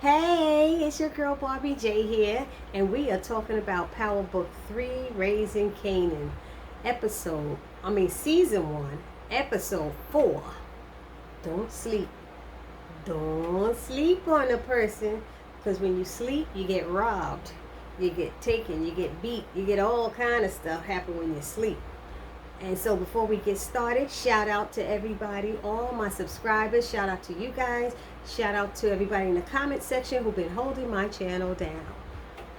Hey, it's your girl Barbie J here, and we are talking about Power Book 3, Raising Kanan, Season 1, Episode 4. Don't sleep. Don't sleep on a person, because when you sleep, you get robbed, you get taken, you get beat, you get all kind of stuff happen when you sleep. And so before we get started, shout out to everybody, all my subscribers. Shout out to you guys. Shout out to everybody in the comment section who've been holding my channel down.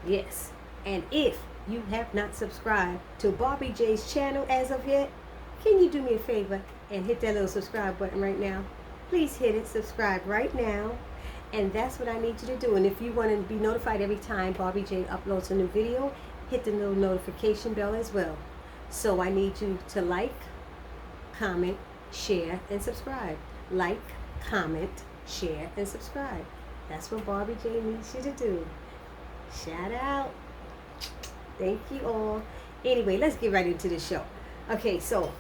Yes. And if you have not subscribed to Barbie J's channel as of yet, can you do me a favor and hit that little subscribe button right now? Please hit it. Subscribe right now. And that's what I need you to do. And if you want to be notified every time Barbie J uploads a new video, hit the little notification bell as well. So I need you to like, comment, share, and subscribe. Like, comment, share, and subscribe. That's what Barbie J needs you to do. Shout out. Thank you all. Anyway, let's get right into the show. Okay, so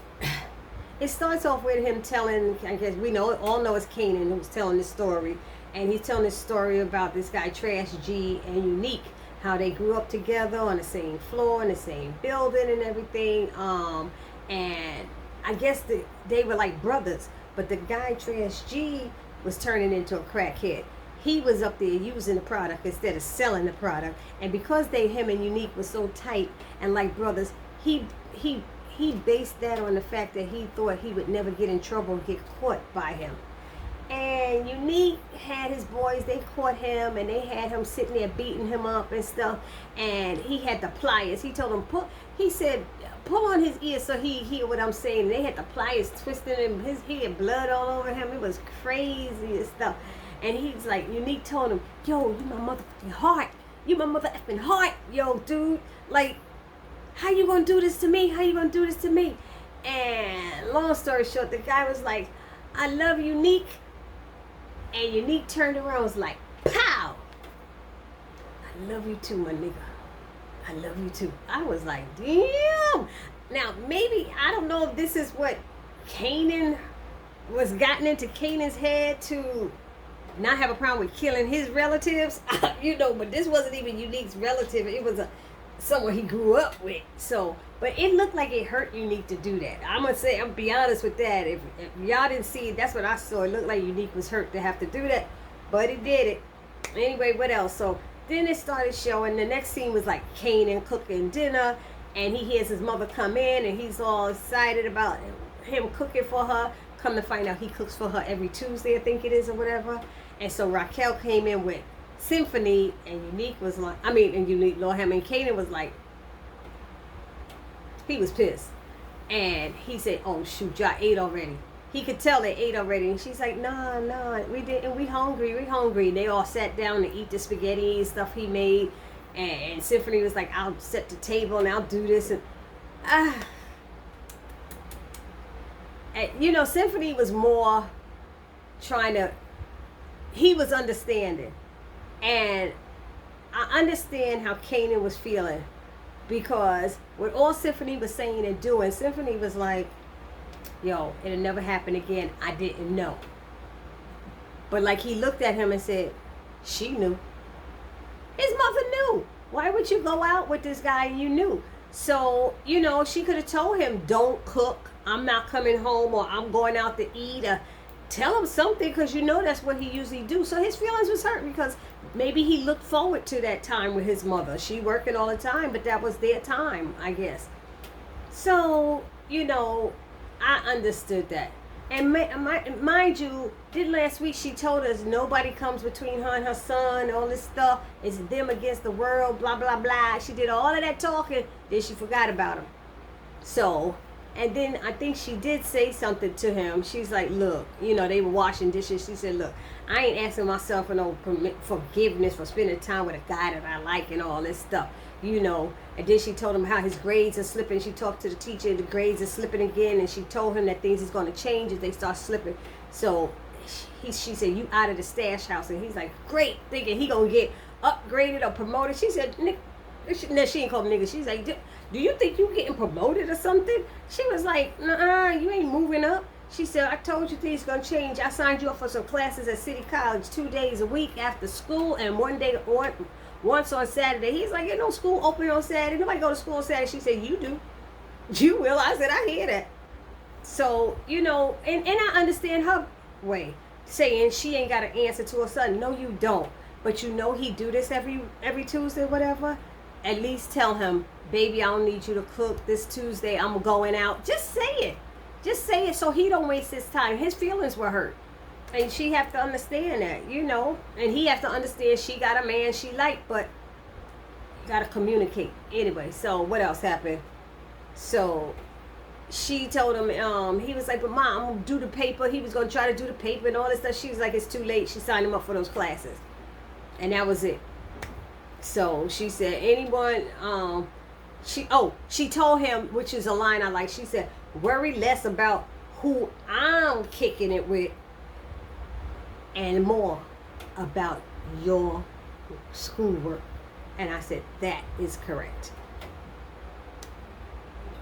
it starts off with him telling, I guess we all know it's Kanan who's telling this story. And he's telling this story about this guy, Trash G, and Unique. How they grew up together on the same floor, in the same building and everything. And I guess they were like brothers. But the guy, Trash G, was turning into a crackhead. He was up there using the product instead of selling the product. And because him and Unique were so tight and like brothers, he based that on the fact that he thought he would never get in trouble and get caught by him. And Unique had his boys, they caught him and they had him sitting there beating him up and stuff. And he had the pliers. He told him, pull on his ear so he hear what I'm saying. They had the pliers twisting him. He had blood all over him. It was crazy and stuff. And he's like, Unique told him, yo, you my motherfucking heart. You my mother effing heart. Yo, dude, like, how you gonna do this to me? How you gonna do this to me? And long story short, the guy was like, I love Unique. And Unique turned around and was like, pow! I love you too, my nigga. I love you too. I was like, damn! Now, maybe, I don't know if this is what Kanan was gotten into Kanan's head to not have a problem with killing his relatives. But this wasn't even Unique's relative. It was someone he grew up with. So, but it looked like it hurt Unique to do that. I'm gonna be honest with that. If y'all didn't see it, that's what I saw. It looked like Unique was hurt to have to do that, but it did it. Anyway, what else? So then it started showing. The next scene was like Kanan cooking dinner, and he hears his mother come in, and he's all excited about him cooking for her. Come to find out, he cooks for her every Tuesday, I think it is, or whatever. And so Raquel came in with Symphony, and Unique was like, Lord Ham and Kanan was like, he was pissed. And he said, oh shoot, y'all ate already. He could tell they ate already. And she's like, nah, we didn't. We hungry. And they all sat down to eat the spaghetti and stuff he made. And Symphony was like, I'll set the table and I'll do this. And Symphony was more he was understanding. And I understand how Kanan was feeling. Because with all Symphony was saying and doing, Symphony was like, yo, it'll never happen again. I didn't know. But like he looked at him and said, she knew. His mother knew. Why would you go out with this guy you knew? So, she could have told him, don't cook. I'm not coming home, or I'm going out to eat, or tell him something, because that's what he usually do. So his feelings was hurt because maybe he looked forward to that time with his mother. She working all the time, but that was their time, I guess. So, I understood that. And mind you, last week she told us nobody comes between her and her son, all this stuff. It's them against the world, blah, blah, blah. She did all of that talking, then she forgot about him. So, and then I think she did say something to him. She's like, look, they were washing dishes. She said, look, I ain't asking myself for no forgiveness for spending time with a guy that I like and all this stuff, And then she told him how his grades are slipping. She talked to the teacher, the grades are slipping again. And she told him that things is going to change if they start slipping. So she said, you out of the stash house. And he's like, great, thinking he going to get upgraded or promoted. She said, Nick, no, she ain't called him nigga. She's like, do you think you getting promoted or something? She was like, nah, you ain't moving up. She said, I told you things gonna change. I signed you up for some classes at City College 2 days a week after school and once on Saturday. He's like, ain't no school open on Saturday. Nobody go to school on Saturday. She said, you do. You will. I said, I hear that. So, and I understand her way, saying she ain't got an answer to her son. No, you don't. But he do this every Tuesday, whatever. At least tell him, baby, I don't need you to cook this Tuesday. I'm going out. Just say it. Just say it so he don't waste his time. His feelings were hurt. And she have to understand that, And he have to understand she got a man she like, but you got to communicate. Anyway, so what else happened? So she told him, he was like, but Mom, I'm going to do the paper. He was going to try to do the paper and all this stuff. She was like, it's too late. She signed him up for those classes. And that was it. So she said, she told him, which is a line I like. She said, worry less about who I'm kicking it with and more about your schoolwork. And I said, that is correct.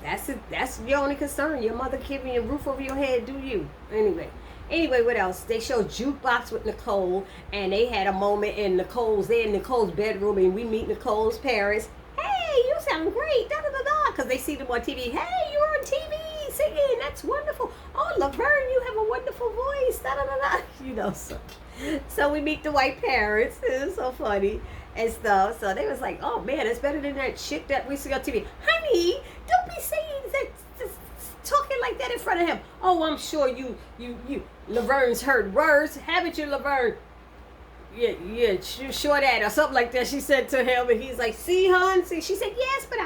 That's it. That's your only concern. Your mother giving you a roof over your head, do you? Anyway, what else? They showed Jukebox with Nicole, and they had a moment in Nicole's bedroom, and we meet Nicole's parents. Hey, you sound great, because they see them on TV. Hey, you're on TV singing. That's wonderful. Oh, Laverne, you have a wonderful voice. So we meet the white parents. It was so funny and stuff. So they was like, oh man, it's better than that shit that we see on TV. Honey, don't be saying that, talking like that in front of him. Oh, I'm sure you Laverne's heard words, haven't you, Laverne? Yeah, you sure that, or something like that. She said to him, and he's like, see, hon, see. She said, yes, but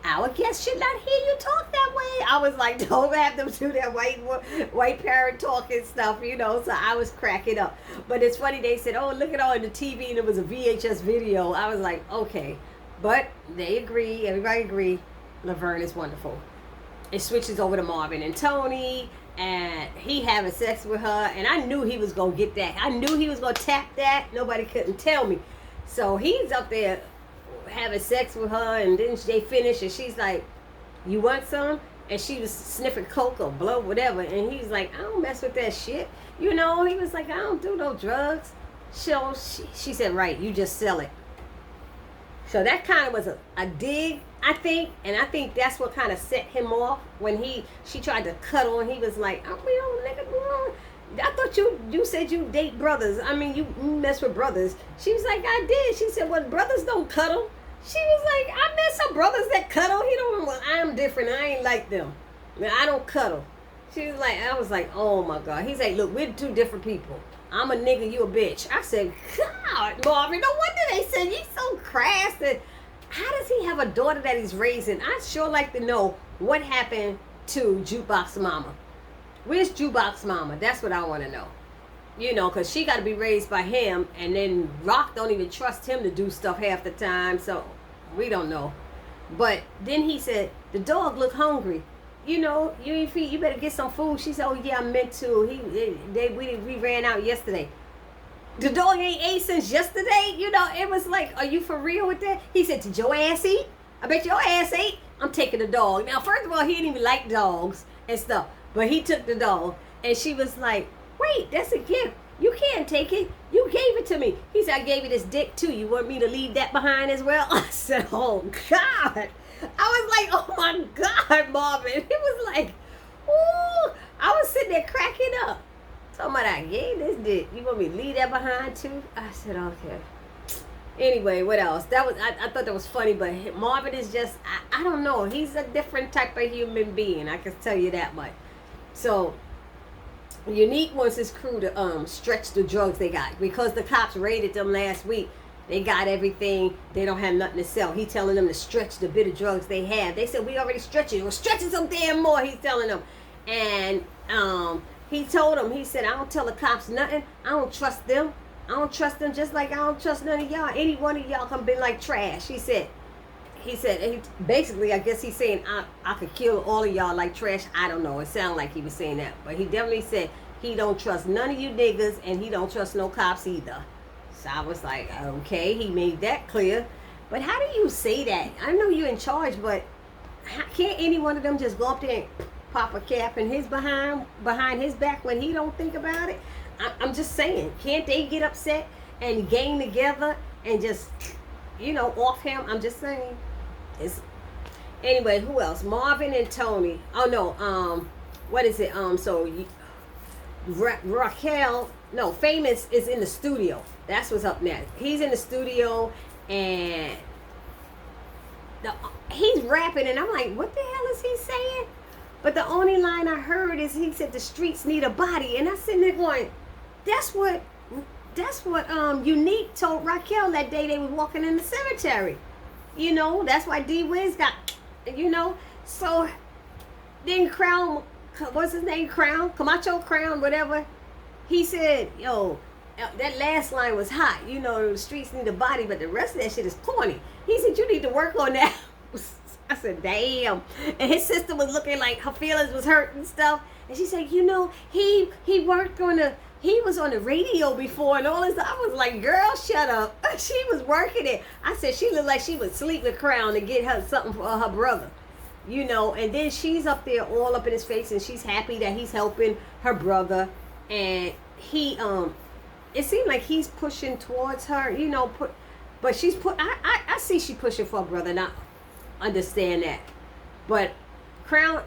our guests should not hear you talk that way. I was like, don't have them do that white parent talking stuff, So I was cracking up. But it's funny, they said, oh, look at all in the TV, and it was a VHS video. I was like, okay. But they agree, everybody agree, Laverne is wonderful. It switches over to Marvin and Tony, and he having sex with her, and I knew he was going to get that. I knew he was going to tap that. Nobody couldn't tell me. So he's up there having sex with her, and then they finish, and she's like, you want some? And she was sniffing coke or blow, whatever, and he's like, I don't mess with that shit. He was like, I don't do no drugs. So she said, right, you just sell it. So that kind of was a dig, I think, and I think that's what kind of set him off when she tried to cut on. He was like, I thought you said you date brothers. I mean, you mess with brothers. She was like, I did. She said, well, brothers don't cuddle. She was like, I met some brothers that cuddle. Well, I'm different. I ain't like them. I don't cuddle. She was like, I was like, oh my God. He's like, look, we're two different people. I'm a nigga, you a bitch. I said, God, Marvin, no wonder they said he's so crass. That how does he have a daughter that he's raising? I'd sure like to know what happened to Jukebox Mama. Where's Jukebox Mama? That's what I want to know. Because she got to be raised by him, and then Rock don't even trust him to do stuff half the time, so we don't know. But then he said, the dog look hungry. You ain't feed, you better get some food. She said, oh yeah, I meant to. We ran out yesterday. The dog ain't ate since yesterday. It was like, are you for real with that? He said, did your ass eat? I bet your ass ate. I'm taking the dog. Now, first of all, he didn't even like dogs and stuff, but he took the dog, and she was like, wait, that's a gift. You can't take it. You gave it to me. He said, I gave you this dick too. You want me to leave that behind as well? I said, oh God. I was like, oh my God, Marvin. It was like, ooh. I was sitting there cracking up. Talking about, I gave this dick. You want me to leave that behind too? I said, okay. Anyway, what else? I thought that was funny, but Marvin is just, I don't know. He's a different type of human being. I can tell you that much. So, Unique wants his crew to stretch the drugs they got. Because the cops raided them last week, they got everything. They don't have nothing to sell. He telling them to stretch the bit of drugs they have. They said, we already stretched it. We're stretching some damn more, he's telling them. And he told them, he said, I don't tell the cops nothing. I don't trust them. I don't trust them just like I don't trust none of y'all. Any one of y'all can be like trash. He said, basically, I guess he's saying, I could kill all of y'all like trash. I don't know. It sounded like he was saying that. But he definitely said he don't trust none of you niggas, and he don't trust no cops either. So I was like, okay, he made that clear. But how do you say that? I know you're in charge, but can't any one of them just go up there and pop a cap in his behind his back when he don't think about it. I'm just saying, can't they get upset and gang together and just, off him? I'm just saying. It's anyway. Who else? Marvin and Tony. Oh no. What is it? Raquel. No, Famous is in the studio. That's what's up next. He's in the studio and he's rapping, and I'm like, what the hell is he saying? But the only line I heard is he said the streets need a body, and I sitting there going, that's what Unique told Raquel that day they were walking in the cemetery. That's why D Wiz got, so then Crown, what's his name, Camacho Crown, whatever, he said, yo, that last line was hot, the streets need a body, but the rest of that shit is corny. He said, you need to work on that. I said, damn. And his sister was looking like her feelings was hurt and stuff. And she said, he was on the radio before and all this. I was like, girl, shut up. She was working it. I said, she looked like she would sleep with Crown to get her something for her brother. And then she's up there all up in his face and she's happy that he's helping her brother. And he, it seemed like he's pushing towards her, but she's I see she pushing for her brother, and I understand that. But Crown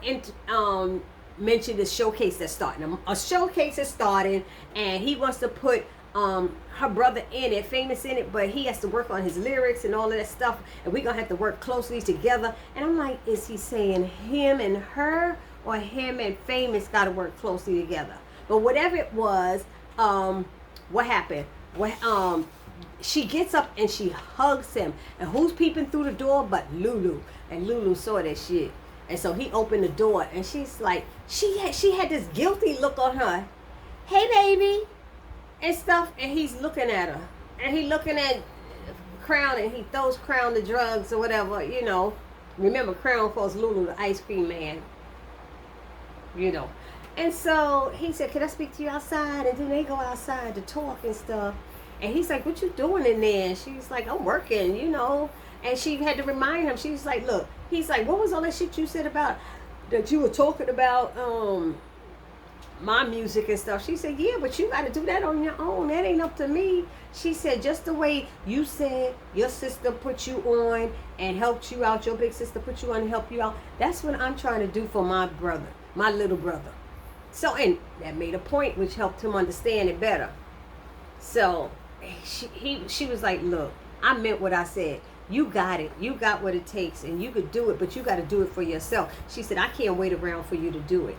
mentioned the showcase that's starting. A showcase is starting, and he wants to put her brother in it, Famous in it, but he has to work on his lyrics and all of that stuff, and we're gonna have to work closely together. And I'm like, is he saying him and her, or him and Famous got to work closely together? But whatever it was, what happened? She gets up and she hugs him, and who's peeping through the door but Lulu? And Lulu saw that shit, and so he opened the door, and she's like, she had this guilty look on her, hey baby, and stuff, and he's looking at her, and he looking at Crown, and he throws Crown the drugs or whatever, Remember, Crown calls Lulu the ice cream man, And so he said, can I speak to you outside? And then they go outside to talk and stuff. And he's like, what you doing in there? And she's like, I'm working, And she had to remind him. She's like, look. He's like, what was all that shit you said about, that you were talking about my music and stuff? She said, yeah, but you got to do that on your own. That ain't up to me. She said, just the way you said your sister put you on and helped you out, your big sister put you on and helped you out. That's what I'm trying to do for my brother, my little brother. So, and that made a point, which helped him understand it better. So she was like, look, I meant what I said. You got it. You got what it takes, and you could do it, but you got to do it for yourself. She said, I can't wait around for you to do it.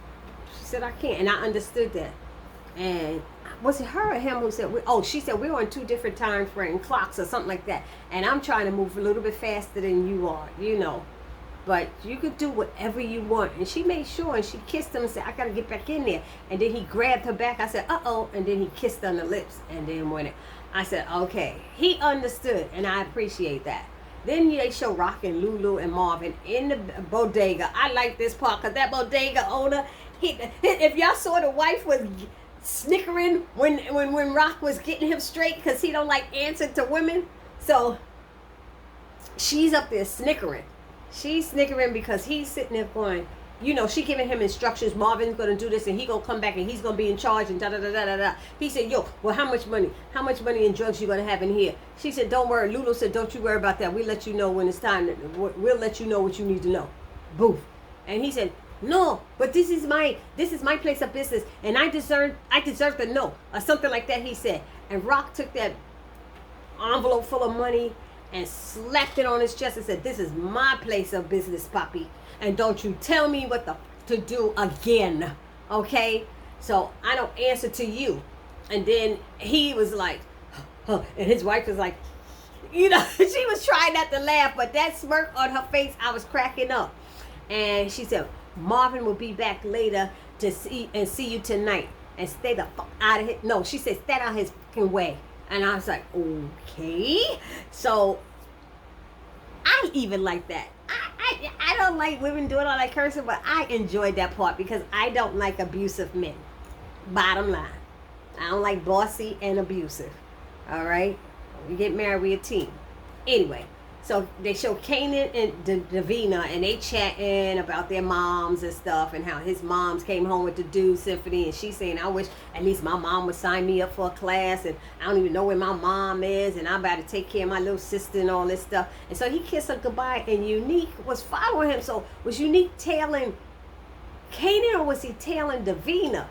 She said, I can't. And I understood that. And was it her or him who said, she said, we're on 2 different time frame clocks or something like that. And I'm trying to move a little bit faster than you are, But you could do whatever you want. And she made sure, and she kissed him and said, I got to get back in there. And then he grabbed her back. I said, uh-oh. And then he kissed her on the lips. And then I said, okay. He understood, and I appreciate that. Then they show Rock and Lulu and Marvin in the bodega. I like this part because that bodega owner, if y'all saw, the wife was snickering when Rock was getting him straight because he don't like answering to women. So she's up there snickering. She's snickering because he's sitting there going, she giving him instructions. Marvin's going to do this, and he going to come back, and he's going to be in charge, and da-da-da-da-da-da. He said, well, how much money and drugs you going to have in here? She said, don't worry. Lulu said, don't you worry about that. We'll let you know when it's time. We'll let you know what you need to know. Boof. And he said, no, but this is my place of business, and I deserve to know, or something like that, he said. And Rock took that envelope full of money and slapped it on his chest and said, this is my place of business, Poppy. And don't you tell me what to do again, okay? So I don't answer to you. And then he was like, huh, and his wife was like, she was trying not to laugh, but that smirk on her face, I was cracking up. And she said, Marvin will be back later to see you tonight. And stay the fuck out of it. No, she said, stay out of his fucking way. And I was like, okay. So I even like that. I don't like women doing all that cursing, but I enjoyed that part because I don't like abusive men. Bottom line. I don't like bossy and abusive. All right? When we get married, we a team. Anyway, So they show Kanan and Davina, and they chatting about their moms and stuff, and how his moms came home with the Dude Symphony, and she's saying, I wish at least my mom would sign me up for a class, and I don't even know where my mom is, and I'm about to take care of my little sister and all this stuff. And so he kissed her goodbye, and Unique was following him. So was Unique tailing Kanan, or was he tailing Davina?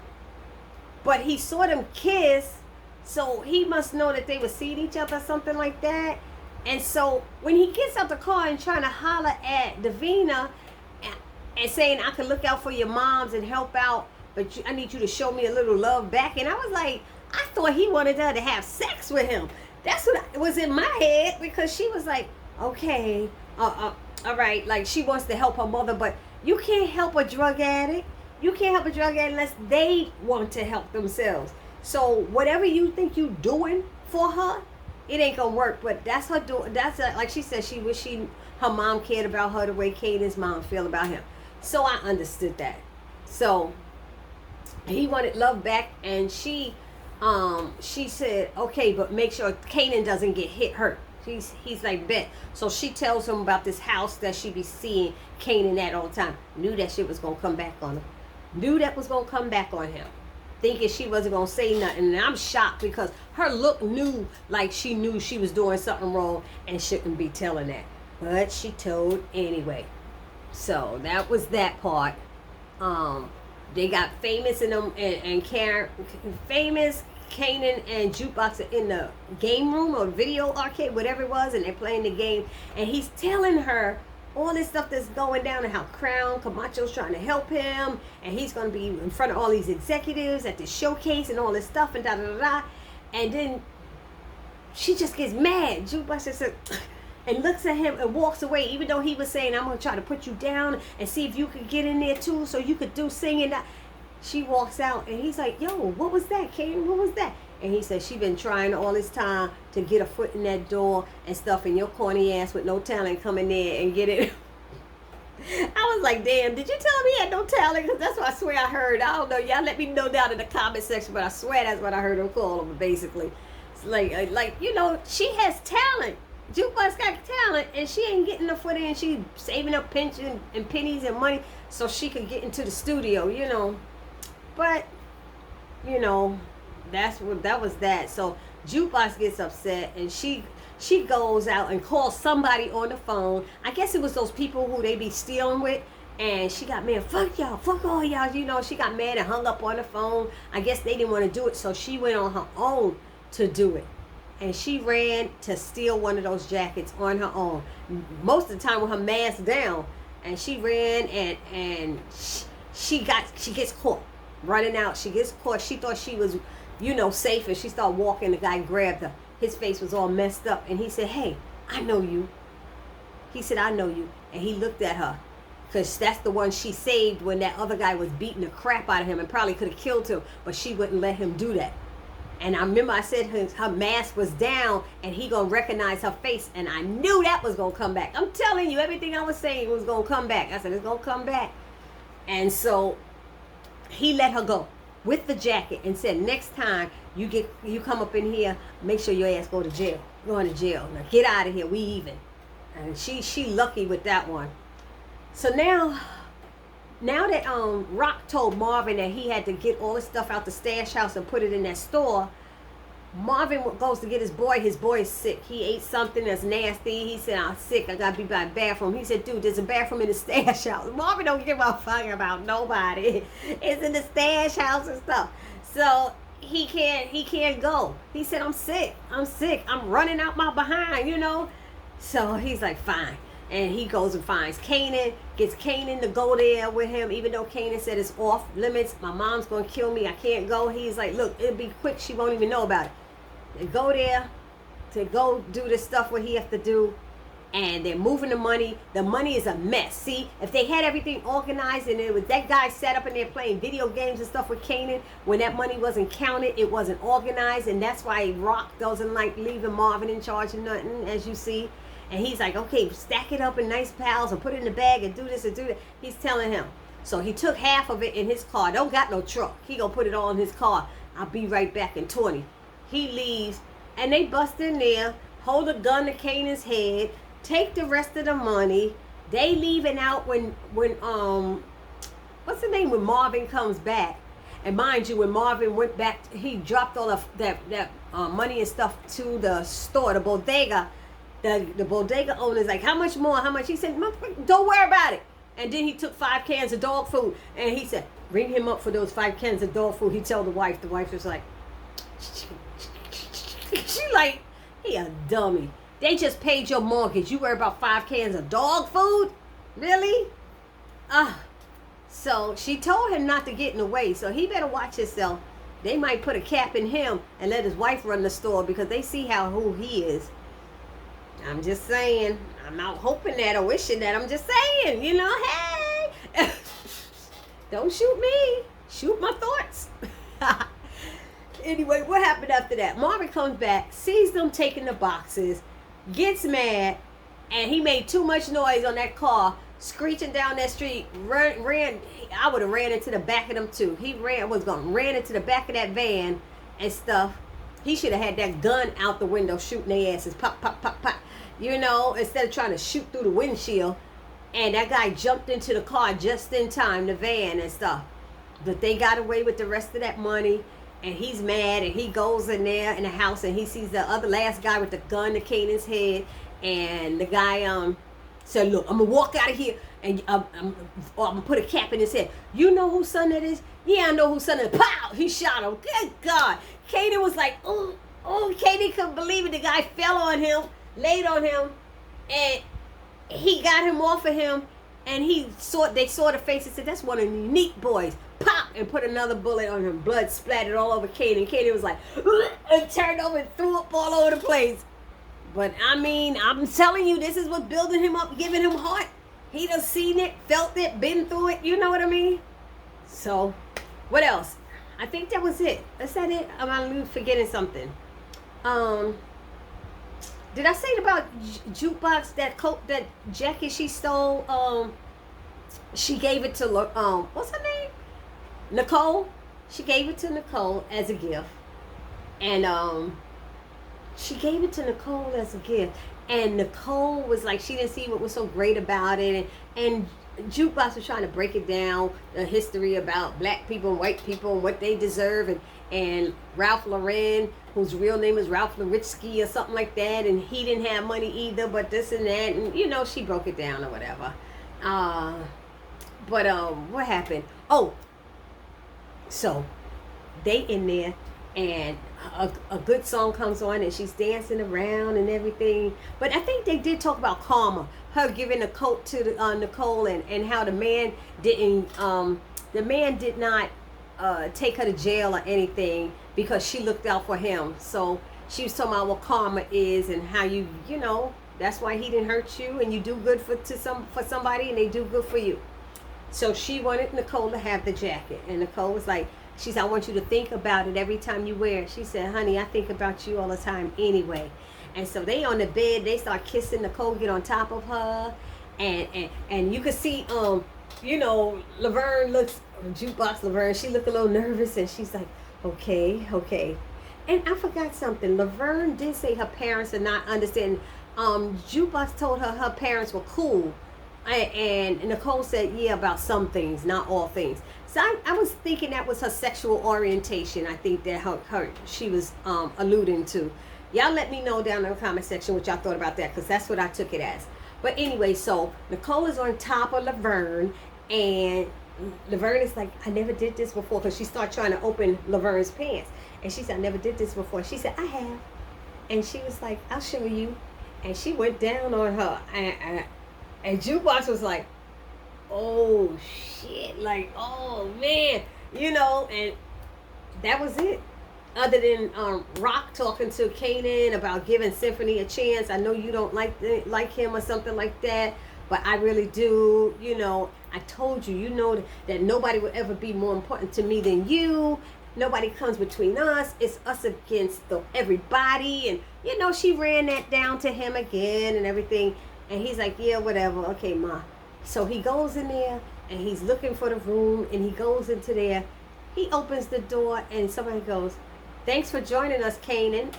But he saw them kiss, so he must know that they were seeing each other, something like that. And so when he gets out the car and trying to holler at Davina and saying, I can look out for your moms and help out, but I need you to show me a little love back. And I was like, I thought he wanted her to have sex with him. That's what was in my head, because she was like, okay, all right, like she wants to help her mother, but you can't help a drug addict. You can't help a drug addict unless they want to help themselves. So whatever you think you doing for her, it ain't gonna work. But that's her doing. Like she said, she wish her mom cared about her the way Kaden's mom feel about him. So I understood that. So he wanted love back, and she said, okay, but make sure Kanan doesn't get hurt. He's like, bet. So she tells him about this house that she be seeing Kanan at all the time. Knew that shit was gonna come back on him. Knew that was gonna come back on him. Thinking she wasn't gonna say nothing, and I'm shocked because her look knew she was doing something wrong and shouldn't be telling that, but she told anyway. So that was that part. They got Famous in them and Karen, Famous, Kanan, and Jukebox are in the game room or video arcade, whatever it was, and they're playing the game, and he's telling her all this stuff that's going down, and how Crown Camacho's trying to help him, and he's going to be in front of all these executives at the showcase and all this stuff, and da-da-da-da. And then she just gets mad. Jukebox just says, and looks at him and walks away, even though he was saying, I'm going to try to put you down and see if you could get in there too, so you could do singing. She walks out, and he's like, yo, what was that, Kanan? What was that? And he said, she been trying all this time to get a foot in that door and stuff, and your corny ass with no talent come in there and get it. I was like, damn, did you tell me he had no talent? Because that's what I swear I heard. I don't know. Y'all let me know down in the comment section, but I swear that's what I heard him call him, basically. It's like you know, she has talent. Jukebox got talent, and she ain't getting the foot in. She saving up pension and pennies and money so she could get into the studio, you know. But, you know, that was that. So Jukebox gets upset, and she goes out and calls somebody on the phone. I guess it was those people who they be stealing with, and she got mad. Fuck y'all, fuck all y'all. You know, she got mad and hung up on the phone. I guess they didn't want to do it, so she went on her own to do it. And she ran to steal one of those jackets on her own. Most of the time with her mask down, and she ran and she gets caught running out. She gets caught. She thought she was, you know, safe, and she started walking. The guy grabbed her. His face was all messed up, and he said, hey, I know you. He said, I know you. And he looked at her, because that's the one she saved when that other guy was beating the crap out of him and probably could have killed him, but she wouldn't let him do that. And I remember I said her mask was down, and he gonna recognize her face, and I knew that was gonna come back. I'm telling you, everything I was saying was gonna come back. I said, it's gonna come back. And so he let her go with the jacket and said, next time you come up in here, make sure your ass go to jail. Going to jail. Now get out of here. We even. And she lucky with that one. So now that Rock told Marvin that he had to get all the stuff out the stash house and put it in that store, Marvin goes to get his boy. His boy is sick. He ate something that's nasty. He said, I'm sick. I got to be by the bathroom. He said, dude, there's a bathroom in the stash house. Marvin don't give a fuck about nobody. It's in the stash house and stuff. So he can't go. He said, I'm sick. I'm running out my behind, you know. So he's like, fine. And he goes and finds Kanan, gets Kanan to go there with him, even though Kanan said it's off limits. My mom's going to kill me. I can't go. He's like, look, it'll be quick. She won't even know about it. They go there to go do the stuff what he has to do, and they're moving the money. The money is a mess. See, if they had everything organized and it was that guy sat up in there playing video games and stuff with Kanan, when that money wasn't counted, it wasn't organized, and that's why Rock doesn't like leaving Marvin in charge of nothing, as you see. And he's like, okay, stack it up in nice piles and put it in the bag and do this and do that. He's telling him. So he took half of it in his car. Don't got no truck. He gonna put it all in his car. I'll be right back in 20. He leaves, and they bust in there, hold a gun to Kanan's head, take the rest of the money. They leaving out when what's the name, when Marvin comes back. And mind you, when Marvin went back, he dropped all of that money and stuff to the store, the bodega. The bodega owner's like, how much more? How much? He said, don't worry about it. And then he took 5 cans of dog food. And he said, ring him up for those 5 cans of dog food. He told the wife. The wife was like, she like, he a dummy. They just paid your mortgage. You worry about 5 cans of dog food? Really? So she told him not to get in the way. So he better watch himself. They might put a cap in him and let his wife run the store because they see who he is. I'm just saying. I'm not hoping that or wishing that. I'm just saying, hey. Don't shoot me. Shoot my thoughts. Anyway, what happened after that? Marvin comes back, sees them taking the boxes, gets mad, and he made too much noise on that car, screeching down that street, ran. I would have ran into the back of them too. He ran into the back of that van and stuff. He should have had that gun out the window shooting their asses. Pop, pop, pop, pop. Instead of trying to shoot through the windshield. And that guy jumped into the car just in time, the van and stuff. But they got away with the rest of that money. And he's mad, and he goes in there in the house, and he sees the last guy with the gun to Kanan's head. And the guy said, look, I'm going to walk out of here, and I'm going to put a cap in his head. You know whose son that is? Yeah, I know whose son it is. Pow! He shot him. Good God. Kanan was like, oh, Kanan couldn't believe it. The guy fell on him, laid on him, and he got him off of him, and they saw the face and said, that's one of the unique boys. Pop! And put another bullet on him. Blood splattered all over Kanan. Kanan was like, and turned over and threw up all over the place. But I'm telling you, this is what building him up, giving him heart. He done seen it, felt it, been through it. You know what I mean? So, what else? I think that was it. Is that it? I'm forgetting something. Did I say about jukebox, that coat, that jacket she stole? She gave it to what's her name? Nicole. She gave it to Nicole as a gift, and she gave it to Nicole as a gift, and Nicole was like, she didn't see what was so great about it, and Jukebox was trying to break it down, the history about black people and white people and what they deserve, and Ralph Lauren, whose real name is Ralph Loritsky or something like that, and he didn't have money either, but this and that, and she broke it down or whatever. But what happened? Oh, so they in there, and a good song comes on, and she's dancing around and everything. But I think they did talk about karma, her giving a coat to Nicole, and how the man did not take her to jail or anything because she looked out for him. So she was talking about what karma is and how you that's why he didn't hurt you, and you do good for somebody and they do good for you. So she wanted Nicole to have the jacket, and Nicole was like, she said, I want you to think about it every time you wear it. She said, honey, I think about you all the time anyway. And so they on the bed, they start kissing. Nicole get on top of her, and you could see Laverne looks, Jukebox Laverne, she looked a little nervous, and she's like, okay. And I forgot something. Laverne did say her parents are not understanding. Jukebox told her parents were cool. And Nicole said, yeah, about some things, not all things. So I was thinking that was her sexual orientation. I think that she was alluding to. Y'all let me know down in the comment section what y'all thought about that, because that's what I took it as. But anyway, so Nicole is on top of Laverne, and Laverne is like, I never did this before, because she started trying to open Laverne's pants. And she said, I never did this before. She said, I have. And she was like, I'll show you. And she went down on her. And Jukebox was like, oh shit, like, oh man, and that was it. Other than Rock talking to Kanan about giving Symphony a chance. I know you don't like him or something like that, but I really do. I told you, that nobody will ever be more important to me than you. Nobody comes between us. It's us against everybody. And she ran that down to him again and everything. And he's like, yeah, whatever. Okay, Ma. So he goes in there, and he's looking for the room, and he goes into there. He opens the door, and somebody goes, thanks for joining us, Kanan.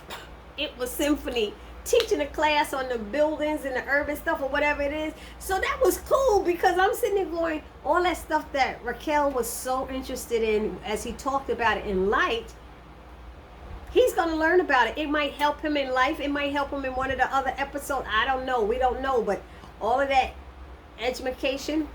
It was Symphony teaching a class on the buildings and the urban stuff or whatever it is. So that was cool because I'm sitting there going, all that stuff that Raquel was so interested in as he talked about it in Light, he's going to learn about it. It might help him in life. It might help him in one of the other episodes. I don't know. We don't know. But all of that education,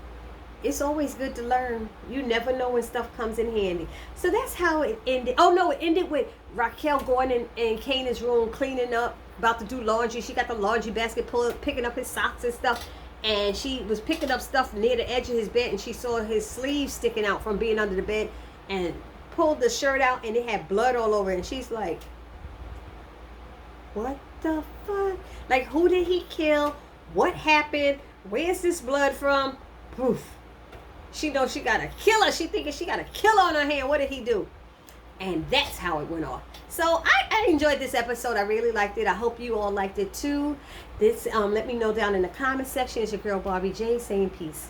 it's always good to learn. You never know when stuff comes in handy. So that's how it ended. Oh, no, it ended with Raquel going in Kanan's room, cleaning up, about to do laundry. She got the laundry basket picking up his socks and stuff. And she was picking up stuff near the edge of his bed, and she saw his sleeve sticking out from being under the bed, and pulled the shirt out, and it had blood all over it. And she's like, what the fuck? Like, who did he kill? What happened? Where's this blood from? Poof. She knows she got a killer. She thinking she got a killer on her hand. What did he do? And that's how it went off. So I enjoyed this episode. I really liked it. I hope you all liked it too. Let me know down in the comment section. It's your girl Barbie J saying peace.